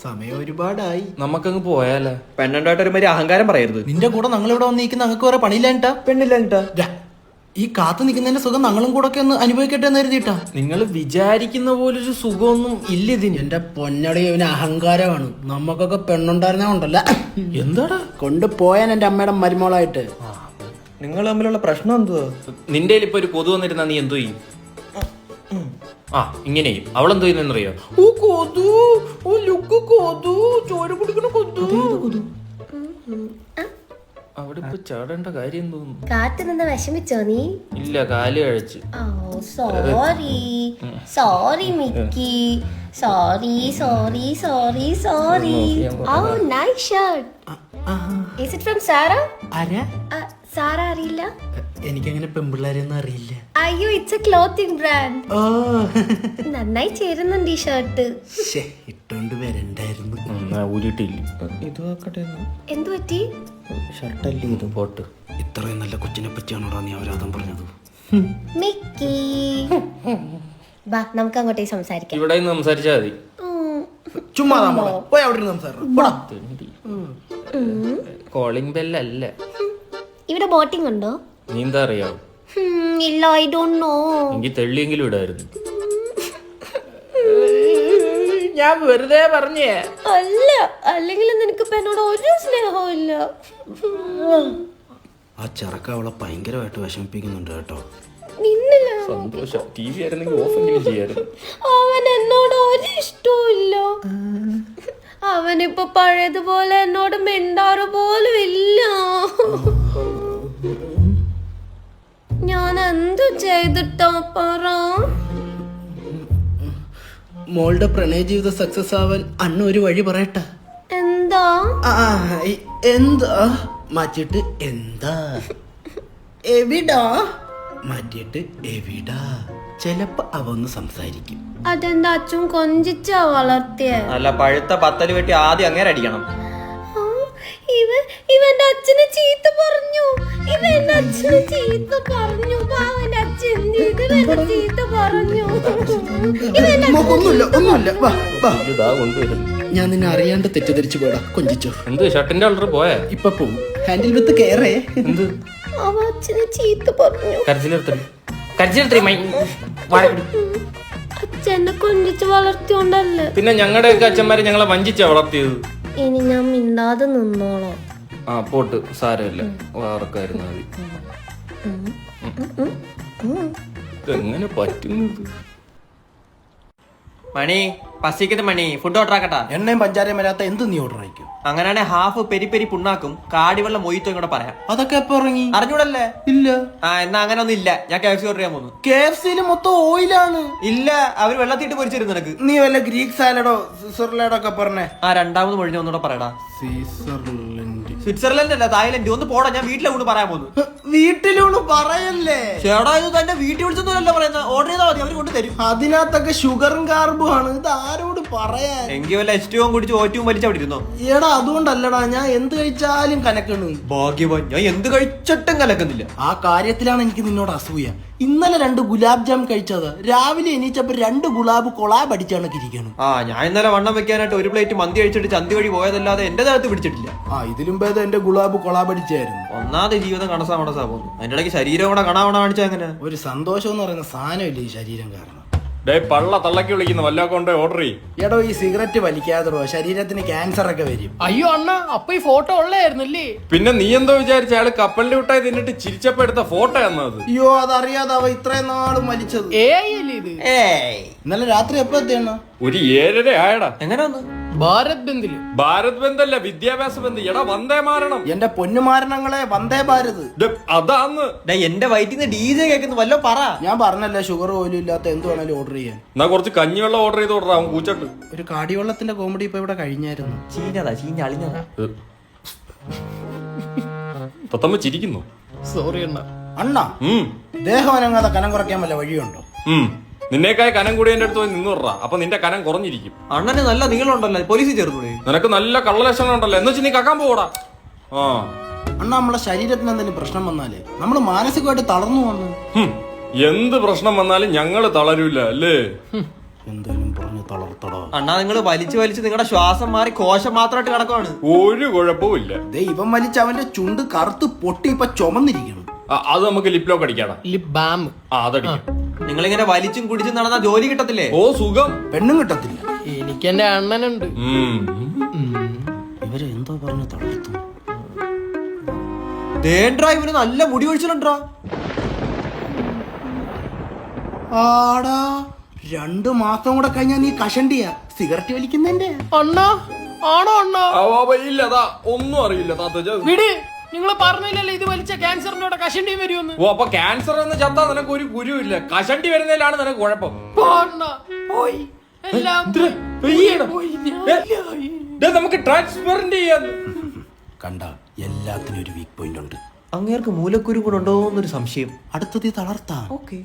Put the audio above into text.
സമയം ഒരുപാടായി, നമുക്കങ്ങ് പോയാലേ. പെണ്ണുണ്ടായിട്ട് ഒരുമാതിരി അഹങ്കാരം പറയരുത്. നിന്റെ കൂടെ ഞങ്ങളിവിടെ വന്നിരിക്കുന്ന ഞങ്ങൾക്ക് വേറെ പണിയില്ലാണ്ടാ. പെണ്ണില്ലാഞ്ഞിട്ടാ ഈ കാത്തു നിൽക്കുന്നതിന്റെ സുഖം ഞങ്ങളും കൂടെ ഒക്കെ ഒന്ന് അനുഭവിക്കട്ടെ എന്ന് കരുതിയിട്ടാ. നിങ്ങൾ വിചാരിക്കുന്ന പോലൊരു സുഖമൊന്നും ഇല്ല ഇതിന്. എന്റെ പൊന്നടി ഇവന് അഹങ്കാരമാണ്. നമുക്കൊക്കെ പെണ്ണുണ്ടായിരുന്ന കൊണ്ടല്ല, എന്താടാ കൊണ്ടുപോയാൻ എന്റെ അമ്മയുടെ മരുമോളായിട്ട്. നിങ്ങൾ തമ്മിലുള്ള പ്രശ്നം എന്തുവാ? നിന്റെ ഇപ്പൊ ഒരു കൊതു വന്നിരുന്നാ നീ എന്തോ ചെയ്യും? ആ ഇങ്ങനെ ചെയ്യും. അവളെന്തോ ചെയ്യുന്നറിയോ? ഓ കൊതു, ഓ ലുക്ക് കൊതു, ചോര കുടിക്കണ കൊതു. അവിടെ ഇപ്പൊ ചാടേണ്ട കാര്യം തോന്നുന്നു. കാത്തു നിന്ന് വിഷമിച്ചോ നീ? ഇല്ല, കാല് കഴിച്ച്. Sorry Mickey, sorry. Oh nice shirt. Is it from Sarah? ആരാ? സാറ അറിയില്ല? എനിക്കങ്ങനെ പെമ്പിള്ളേരെയൊന്നും അറിയില്ല. അയ്യോ, ഇറ്റ്സ് എ ക്ലോത്തിങ് ബ്രാൻഡ്. ഓ നന്നായി ചേരുന്നുണ്ട് ഈ ഷർട്ട്. ഇട്ടോണ്ട് വരണ്ടായിരുന്നു. ഊരിട്ടില്ല. ഇത് നോക്കട്ടെ. എന്തു പറ്റി? ഷർട്ടല്ലേ ഇത്? പോട്ട്. ഇത്രയും നല്ല കൊച്ചിനെ പറ്റിയാണോടാ നീ അവരാധം പറഞ്ഞത്? മിക്കി, ബാ നമുക്ക് അങ്ങോട്ടേക്ക് സംസാരിക്കാം. ഇവിടെ നിന്ന് സംസാരിച്ചാ മതി. ചുമ്മാ പോയി അവിടെ സംസാരിക്കും. കോളിംഗ് ബെല്ലല്ല. ഇവിടെ ബോട്ടിംഗ് ഉണ്ടോ? നീന്താ അറിയാവോ? ഇല്ല, ഐ ഡോണ്ട് നോ. എനിക്ക് തെള്ളിയെങ്കിലും ഇടായിരുന്നു. ഞാൻ വെറുതെ പറഞ്ഞേ. അല്ല, അല്ലെങ്കിൽ നിനക്ക് എന്നോട് ഒരു സ്നേഹവും ഇല്ല. ആ ചെറുക്ക അവളെ ഭയങ്കരമായിട്ട് വിഷമിപ്പിക്കുന്നുണ്ട് കേട്ടോ. നിന്നില്ല. സന്തോഷം. ടി വി ആയിരുന്നെങ്കിൽ ഓഫെങ്കിലും ചെയ്യായിരുന്നു. അവൻ എന്നോട് ഒരു ഇഷ്ടവും ഇല്ല. അവനിപ്പോ പഴയതുപോലെ എന്നോട് മിണ്ടാറ് പോലും ഇല്ല. ഞാൻ എന്തു ചെയ്തിട്ടോ പറ? മോളുടെ പ്രണയ ജീവിതം സക്സസ് ആവാൻ അണ്ണ ഒരു വഴി പറയട്ടെ. എന്താ? എന്താ മാറ്റിട്ട് എന്താ എവിടാ മാറ്റിയിട്ട് എവിടാ. ചിലപ്പോ അവ ഒന്ന് സംസാരിക്കും. അതെന്താ അച്ഛൻ കൊഞ്ചിച്ചാ വളർത്തിയ? അല്ല, പഴുത്ത പത്തല് വെട്ടി ആദ്യം അങ്ങേരെ അടിക്കണം. ഇവന്റെ അച്ഛനെ ചീത്ത പറഞ്ഞു. ഇവന്റെ അച്ഛനെ ചീത്ത പറഞ്ഞു. അവന്റെ അച്ഛൻ ചീത്ത പറഞ്ഞു. ഒന്നുമില്ല വാ വാ. ഇതാ കൊണ്ടുവരും. ഞാൻ നിന്നെ അറിയാണ്ട് തെറ്റിദ്ധരിച്ചു പോടാ. കൊഞ്ചിച്ചോ. എന്ത് ഷർട്ടിന്റെ കളർ പോയാ? ഇപ്പൊ പോവും. ഹാൻഡിൽ വിത്ത് കയറേ. എന്ത് അവ അച്ഛനെ ചീത്ത പറഞ്ഞു. കരച്ചിലെടുത്തി അച്ഛനെ കൊഞ്ചിച്ച് വളർത്തിയോണ്ടല്ലേ. പിന്നെ ഞങ്ങളുടെയൊക്കെ അച്ഛന്മാരെ ഞങ്ങളെ വഞ്ചിച്ചാ വളർത്തിയത്. ഇനി ഞാൻ മിണ്ടാതെ നിന്നോളാം. ആ പോട്ട്, സാരമില്ല, വാർക്കായിരുന്നു മതി. എങ്ങനെ പറ്റുന്നത്? മണി, പസിക്കത്ത് മണി, ഫുഡ് ഓർഡർ ആക്കട്ടാ? എണ്ണയും പഞ്ചാരയും വരാത്ത എന്ത് നീ ഓർഡർ അയക്കും? അങ്ങനെയാണെ ഹാഫ് പെരി പെരി പുണ്ണാക്കും കാടിവെള്ളം മൊയ്ത്തും കൂടെ പറയാം. അതൊക്കെ എപ്പോ ഇറങ്ങി? അറിഞ്ഞൂടല്ലേ? ഇല്ല. ആ എന്നാ അങ്ങനെ ഒന്നും ഇല്ല. ഞാൻ KFC ഓർഡർ ചെയ്യാൻ പോകുന്നു. KFC മൊത്തം ഓയിലാണ്. ഇല്ല, അവര് വെള്ളത്തിട്ട് പൊരിച്ചിരുന്നു നിനക്ക്. നീ വല്ല ഗ്രീക്ക് സാലഡോ സ്വിറ്റ്സർലാൻഡോ ഒക്കെ പറഞ്ഞേ. ആ രണ്ടാമത് മൊഴിഞ്ഞ ഒന്നുകൂടെ പറയടാ. സ്വിറ്റ്സർലൻഡ് അല്ല, തായ്ലൻഡ്. ഒന്ന് പോടാ, ഞാൻ വീട്ടിലെ കൊണ്ട് പറയാൻ പോകുന്നു. വീട്ടിലൂണ് പറയല്ലേ ചേടാ, ഇത് തന്നെ വീട്ടിൽ വിളിച്ചൊന്നുമല്ല പറയുന്നത്. ഓർഡർ ചെയ്താൽ മതി, അവര് കൊണ്ട് തരും. അതിനകത്തൊക്കെ ഷുഗറും കാർബും ആണ്. ഇത് ആരോട് പറയാൻ? എങ്കിൽ വല്ല എസ്റ്റവും കുടിച്ച് ഓറ്റവും വലിച്ചവിടെ ഇരുന്നോ. എടാ അതുകൊണ്ടല്ലടാ, ഞാൻ എന്ത് കഴിച്ചാലും കലക്കണു. ഭാഗ്യവാൻ, ഞാൻ എന്ത് കഴിച്ചിട്ടും കലക്കുന്നില്ല. ആ കാര്യത്തിലാണ് എനിക്ക് നിന്നോട് അസൂയ. ഇന്നലെ 2 ഗുലാബ് ജാം കഴിച്ചത്. രാവിലെ എണീച്ചപ്പോ 2 ഗുലാബ് കൊളാബ് അടിച്ചാണ് ഇരിക്കണം. ആ ഞാൻ ഇന്നലെ വണ്ണം വെക്കാനായിട്ട് ഒരു പ്ലേറ്റ് മന്തി കഴിച്ചിട്ട് ചന്തി വഴി പോയതല്ലാതെ എന്റെ ദേഹത്ത് പിടിച്ചിട്ടില്ല. ഇതിലും ഭേദം എന്റെ ഗുലാബ് കൊളാബ് അടിച്ചായിരുന്നു. ഒന്നാമത് ജീവിതം കണസാ പോകുന്നു. അതിന്റെ ഇടയ്ക്ക് ശരീരം കൂടെ കണാവണ കാണിച്ചാ എങ്ങനെ? ഒരു സന്തോഷം എന്ന് പറയുന്ന സാധനമില്ല ഈ ശരീരം കാരണം. പള്ള തള്ളക്കി വിളിക്കുന്ന വല്ല കൊണ്ട് ഓർഡർ ചെയ്യും. എടോ ഈ സിഗരറ്റ് വലിക്കാതോ ശരീരത്തിന് ക്യാൻസർ ഒക്കെ വരും. അയ്യോ അണ്ണ, അപ്പൊ ഈ ഫോട്ടോ ഉള്ളായിരുന്നല്ലേ? പിന്നെ നീ എന്തോ വിചാരിച്ച അയാള് കപ്പലിന്റെ വിട്ടായി തിന്നിട്ട് ചിരിച്ചപ്പോ എടുത്ത ഫോട്ടോ എന്നത്? അയ്യോ അതറിയാതെ അവ ഇത്രയും നാളും വലിച്ചത്. അല്ലേ ഇത്? ഇന്നലെ രാത്രി എപ്പോ എത്തിയണ്ണ? ഒരു 7:30 ആയടാ. എങ്ങനെ വന്നു? ഭാരത് ബന്ദില്. ഭാരത് ബന്ധല്ല, വിദ്യാഭ്യാസ ബന്ധ്. എടാ വന്ദേ മാരണം. എന്റെ പൊന്നുമാരണങ്ങളെ വന്ദേ ഭാരത്. അതാന്ന് എന്റെ വയറ്റിന്ന് DJ കേൾക്കുന്നു. വല്ലോ പറ. ഞാൻ പറഞ്ഞല്ലേ ഷുഗർ പോലും ഇല്ലാത്ത എന്ത് വേണേലും ഓർഡർ ചെയ്യാൻ. എന്നാ കുറച്ച് കഞ്ഞിവെള്ളം ഓർഡർ ചെയ്ത് ഓർഡർ ആവും കൂച്ചട്ട്. ഒരു കാടിവെള്ളത്തിന്റെ കോമഡി ഇപ്പൊ ഇവിടെ കഴിഞ്ഞായിരുന്നു. ചീഞ്ഞതാ, ചീഞ്ഞ അളിഞ്ഞതാ. തത്തമ്മ ചിരിക്കുന്നു. സോറി അണ്ണ. അണ്ണാ ദേഹം അനങ്ങാതെ കനം കുറയ്ക്കാൻ വല്ല വഴിയുണ്ടോ? നിന്നേക്കായ കനം കൂടി എന്റെ അടുത്ത് പോയി നിന്നുറാ. അപ്പൊ നിന്റെ കനം കുറഞ്ഞിരിക്കും. അണ്ണന് നല്ല നീളമുണ്ടല്ലോ, പോലീസിൽ ചേർന്നൂടെ? നിനക്ക് നല്ല കള്ളലക്ഷണം ഉണ്ടല്ലോ. എന്ന് വെച്ച് നീ കക്കാൻ പോടാ. അണ്ണാ നമ്മളെ ശരീരത്തിന് എന്തെങ്കിലും പ്രശ്നം വന്നാലേ നമ്മള് മാനസികമായിട്ട് തളർന്നു വന്നു. എന്ത് പ്രശ്നം വന്നാലും ഞങ്ങള് തളരൂല അല്ലേ? എന്തായാലും പറഞ്ഞു തളർത്തടോ. അണ്ണാ നിങ്ങൾ വലിച്ചു വലിച്ച് നിങ്ങളുടെ ശ്വാസം മാറി കോശം മാത്രമായിട്ട് കിടക്കുവാണ്. ഒരു കുഴപ്പമില്ല. ദേ ഇവൻ വലിച്ച് അവന്റെ ചുണ്ട് കറുത്ത് പൊട്ടി ഇപ്പൊ ചുമന്നിരിക്കണം. അത് നമുക്ക് ലിപ് ലോക്ക് അടിക്കാടാ. Lip balm. അതടിക്കാം. നിങ്ങളിങ്ങനെ വലിച്ചും കുടിച്ചും നടന്ന ജോലി കിട്ടത്തില്ലേ? ഓ സുഖം. പെണ്ണും കിട്ടത്തില്ല. എനിക്ക് എന്റെ അണ്ണനുണ്ട്. ഇവര് എന്തോ പറഞ്ഞു തളർത്തു. ഇവന് നല്ല മുടി ഒഴിച്ചിട്ടുണ്ടാ. ആടാ 2 മാസം കൂടെ കഴിഞ്ഞാ നീ കഷണ്ടിയാ സിഗരറ്റ് വലിക്കുന്നതിന്റെ. അണ്ണാ ആണോ അണ്ണാ? ഇല്ലതാ ഒന്നും അറിയില്ല താത്ത. വിട്, നിങ്ങൾ പറഞ്ഞില്ലല്ലോ ഇത് വലിച്ച ക്യാൻസറിന്റെ കൂടെ കഷണ്ടി വരുമെന്ന്. ഓ അപ്പൊ ക്യാൻസർ എന്ന് ചത്താ നിനക്ക് ഒരു ഗുരുവില്ല. കഷണ്ടി വരുന്നതിലാണ് നിനക്ക് കുഴപ്പം. പോയി എല്ലാം പോയി. നമുക്ക് ട്രാൻസ്പെറന്റ് ചെയ്യാൻ. കണ്ട എല്ലാത്തിനും ഒരു വീക്ക് പോയിന്റ് ഉണ്ട്. അങ്ങേർക്ക് മൂലക്കുരു കൂടെ ഉണ്ടോ എന്നൊരു സംശയം. അടുത്തത് തളർത്താം. ഓക്കെ.